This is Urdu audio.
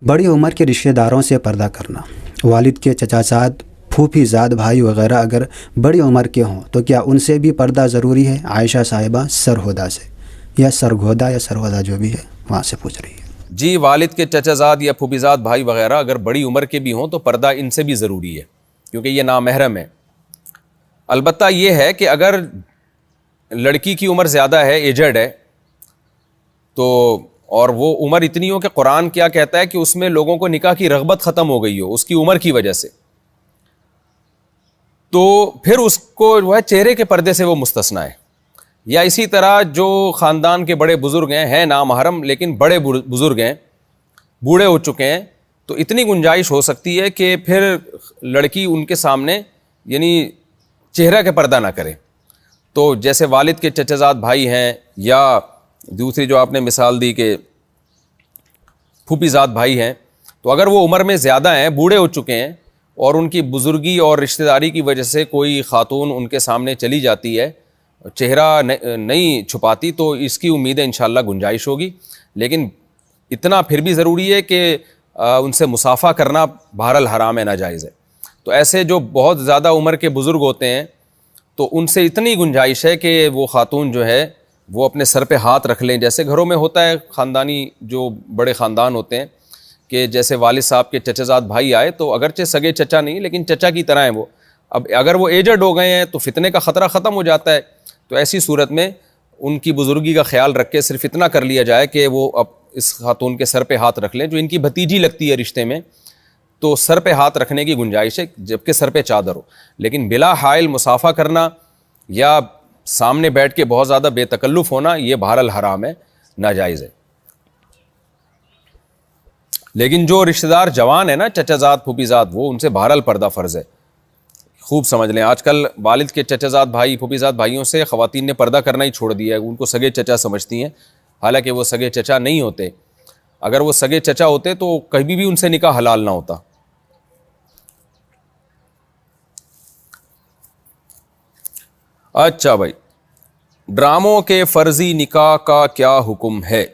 بڑی عمر کے رشتہ داروں سے پردہ کرنا، والد کے چچا زاد، پھوپھی زاد بھائی وغیرہ اگر بڑی عمر کے ہوں تو کیا ان سے بھی پردہ ضروری ہے؟ عائشہ صاحبہ سرہودہ سے، یا سرگودہ یا سرودہ جو بھی ہے وہاں سے پوچھ رہی ہے۔ جی، والد کے چچا زاد یا پھوپھی زاد بھائی وغیرہ اگر بڑی عمر کے بھی ہوں تو پردہ ان سے بھی ضروری ہے، کیونکہ یہ نامحرم ہے۔ البتہ یہ ہے کہ اگر لڑکی کی عمر زیادہ ہے، ایجڈ ہے، تو اور وہ عمر اتنی ہو کہ قرآن کیا کہتا ہے کہ اس میں لوگوں کو نکاح کی رغبت ختم ہو گئی ہو اس کی عمر کی وجہ سے، تو پھر اس کو جو ہے چہرے کے پردے سے وہ مستثنیٰ ہے۔ یا اسی طرح جو خاندان کے بڑے بزرگ ہیں نامحرم لیکن بڑے بزرگ ہیں، بوڑھے ہو چکے ہیں، تو اتنی گنجائش ہو سکتی ہے کہ پھر لڑکی ان کے سامنے یعنی چہرہ کے پردہ نہ کرے۔ تو جیسے والد کے چچا زاد بھائی ہیں، یا دوسری جو آپ نے مثال دی کہ پھوپھی زاد بھائی ہیں، تو اگر وہ عمر میں زیادہ ہیں، بوڑھے ہو چکے ہیں، اور ان کی بزرگی اور رشتہ داری کی وجہ سے کوئی خاتون ان کے سامنے چلی جاتی ہے، چہرہ نہیں چھپاتی، تو اس کی امید ہے انشاءاللہ گنجائش ہوگی۔ لیکن اتنا پھر بھی ضروری ہے کہ ان سے مصافحہ کرنا بہرحال حرام ہے، ناجائز ہے۔ تو ایسے جو بہت زیادہ عمر کے بزرگ ہوتے ہیں تو ان سے اتنی گنجائش ہے کہ وہ خاتون جو ہے وہ اپنے سر پہ ہاتھ رکھ لیں، جیسے گھروں میں ہوتا ہے، خاندانی جو بڑے خاندان ہوتے ہیں، کہ جیسے والد صاحب کے چچا زاد بھائی آئے تو اگرچہ سگے چچا نہیں لیکن چچا کی طرح ہیں وہ، اب اگر وہ ایجڈ ہو گئے ہیں تو فتنے کا خطرہ ختم ہو جاتا ہے، تو ایسی صورت میں ان کی بزرگی کا خیال رکھ کے صرف اتنا کر لیا جائے کہ وہ اب اس خاتون کے سر پہ ہاتھ رکھ لیں جو ان کی بھتیجی لگتی ہے رشتے میں، تو سر پہ ہاتھ رکھنے کی گنجائش ہے جبکہ سر پہ چادر ہو۔ لیکن بلا حائل مصافحہ کرنا یا سامنے بیٹھ کے بہت زیادہ بے تکلف ہونا یہ بہرحال حرام ہے، ناجائز ہے۔ لیکن جو رشتہ دار جوان ہے نا، چچا زاد پھوپھی زاد، وہ ان سے بہرحال پردہ فرض ہے۔ خوب سمجھ لیں، آج کل والد کے چچا زاد بھائی پھوپھی زاد بھائیوں سے خواتین نے پردہ کرنا ہی چھوڑ دیا ہے، ان کو سگے چچا سمجھتی ہیں، حالانکہ وہ سگے چچا نہیں ہوتے۔ اگر وہ سگے چچا ہوتے تو کبھی بھی ان سے نکاح حلال نہ ہوتا۔ اچھا بھائی، ڈراموں کے فرضی نکاح کا کیا حکم ہے؟